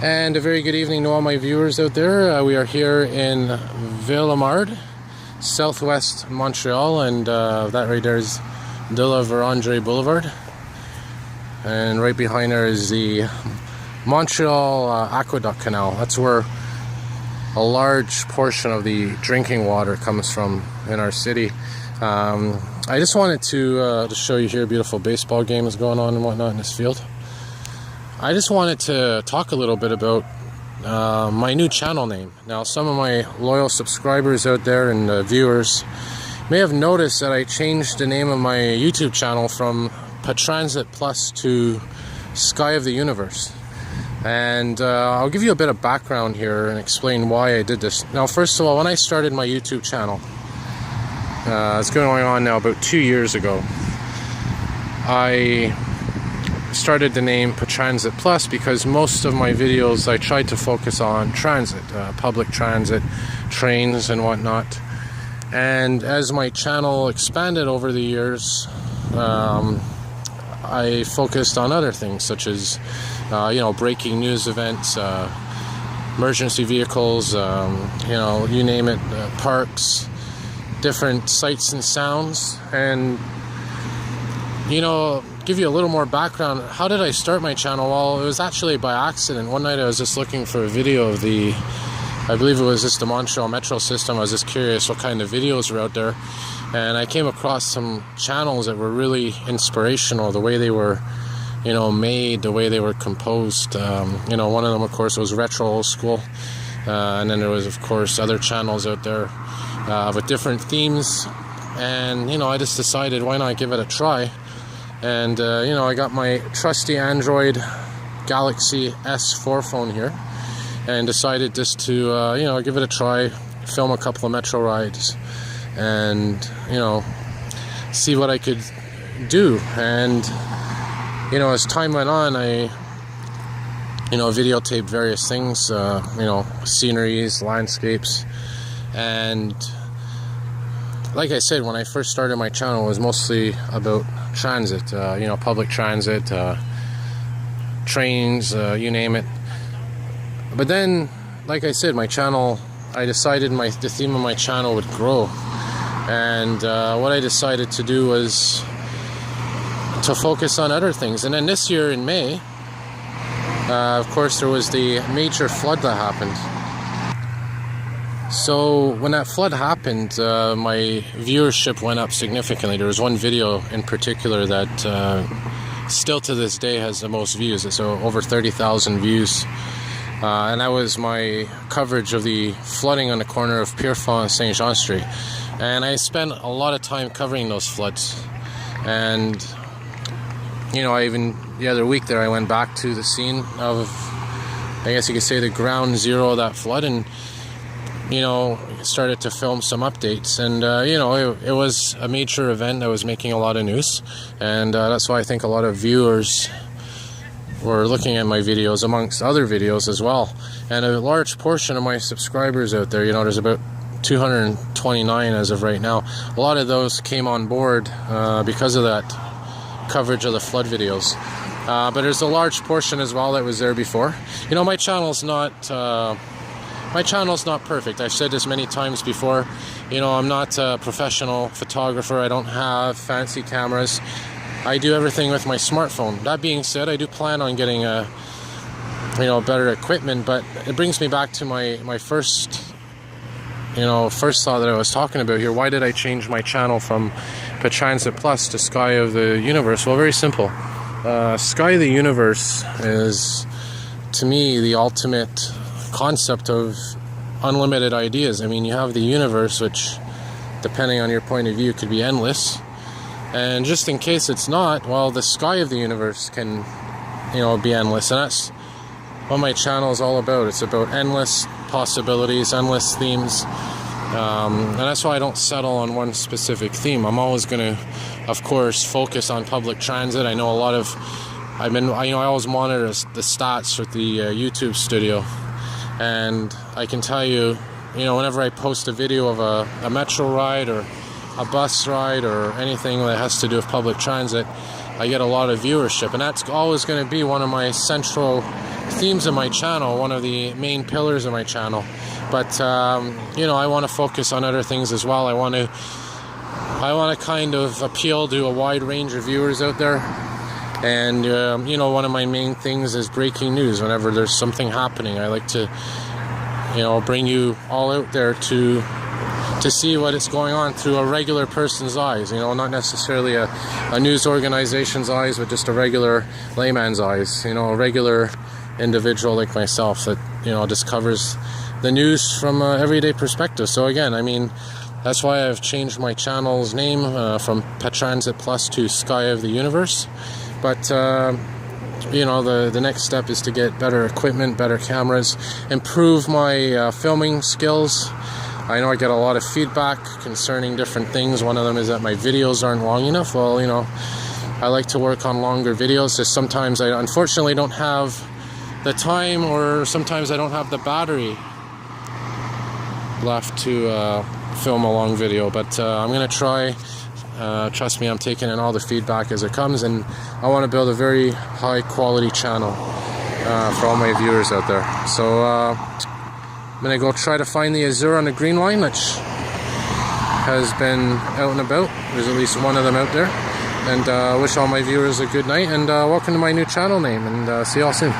And a very good evening to all my viewers out there. We are here in Villemard, southwest Montreal, and that right there is de la Vérendrye Boulevard. And right behind there is the Montreal Aqueduct Canal. That's where a large portion of the drinking water comes from in our city. I just wanted to show you here beautiful baseball games going on and whatnot in this field. I just wanted to talk a little bit about my new channel name. Now, some of my loyal subscribers out there and viewers may have noticed that I changed the name of my YouTube channel from Patransit Plus to SkyOfTheUniverse. And I'll give you a bit of background here and explain why I did this. Now, first of all, when I started my YouTube channel, it's going on now about 2 years ago, I started the name Patransit Plus because most of my videos I tried to focus on transit, public transit, trains and whatnot. And as my channel expanded over the years, I focused on other things such as breaking news events, emergency vehicles, you name it, parks, different sights and sounds. And give you a little more background. How did I start my channel? Well, it was actually by accident. One night I was just looking for a video of I believe it was just the Montreal Metro system. I was just curious what kind of videos were out there, and I came across some channels that were really inspirational, the way they were made, the way they were composed. One of them, of course, was retro old school, and then there was, of course, other channels out there with different themes. And I just decided, why not give it a try? And I got my trusty Android Galaxy S4 phone here, and decided just to give it a try, film a couple of metro rides, and see what I could do. And as time went on, I videotaped various things, sceneries, landscapes. And like I said, when I first started my channel, it was mostly about transit, public transit, trains, you name it. But then, like I said, my channel, I decided the theme of my channel would grow. And what I decided to do was to focus on other things. And then this year in May, of course, there was the major flood that happened. So when that flood happened, my viewership went up significantly. There was one video in particular that still to this day has the most views. It's over 30,000 views. And that was my coverage of the flooding on the corner of Pierrefonds and Saint Jean Street. And I spent a lot of time covering those floods. And I even, the other week there, I went back to the scene of, I guess you could say, the ground zero of that flood, and started to film some updates. And it was a major event that was making a lot of news, and that's why I think a lot of viewers were looking at my videos amongst other videos as well. And a large portion of my subscribers out there, there's about 229 as of right now, a lot of those came on board because of that coverage of the flood videos. But there's a large portion as well that was there before. My channel's not perfect. I've said this many times before. I'm not a professional photographer. I don't have fancy cameras. I do everything with my smartphone. That being said, I do plan on getting better equipment. But it brings me back to my first thought that I was talking about here. Why did I change my channel from Patransit Plus to SkyOfTheUniverse? Well, very simple. SkyOfTheUniverse is, to me, the ultimate concept of unlimited ideas. I mean, you have the universe, which, depending on your point of view, could be endless. And just in case it's not, well, the sky of the universe can, be endless. And that's what my channel is all about. It's about endless possibilities, endless themes. And that's why I don't settle on one specific theme. I'm always going to, of course, focus on public transit. I know I always monitor the stats with the YouTube studio. And I can tell you, whenever I post a video of a metro ride or a bus ride or anything that has to do with public transit, I get a lot of viewership. And that's always going to be one of my central themes of my channel, one of the main pillars of my channel. But you know, I want to focus on other things as well. I want to kind of appeal to a wide range of viewers out there. And you know, one of my main things is breaking news. Whenever there's something happening, I like to, you know, bring you all out there to see what is going on through a regular person's eyes. You know, not necessarily a news organization's eyes, but just a regular layman's eyes. You know, a regular individual like myself that, you know, just covers the news from an everyday perspective. So again, I mean, that's why I've changed my channel's name from Patransit Plus to SkyOfTheUniverse. But you know, the next step is to get better equipment, better cameras, improve my filming skills. I know I get a lot of feedback concerning different things. One of them is that my videos aren't long enough. Well, you know, I like to work on longer videos. Just sometimes I unfortunately don't have the time, or sometimes I don't have the battery left to film a long video. But I'm gonna try. Trust me, I'm taking in all the feedback as it comes, and I want to build a very high quality channel for all my viewers out there. So I'm gonna go try to find the Azure on the Green Line, which has been out and about. There's at least one of them out there. And wish all my viewers a good night, and welcome to my new channel name, and see y'all soon.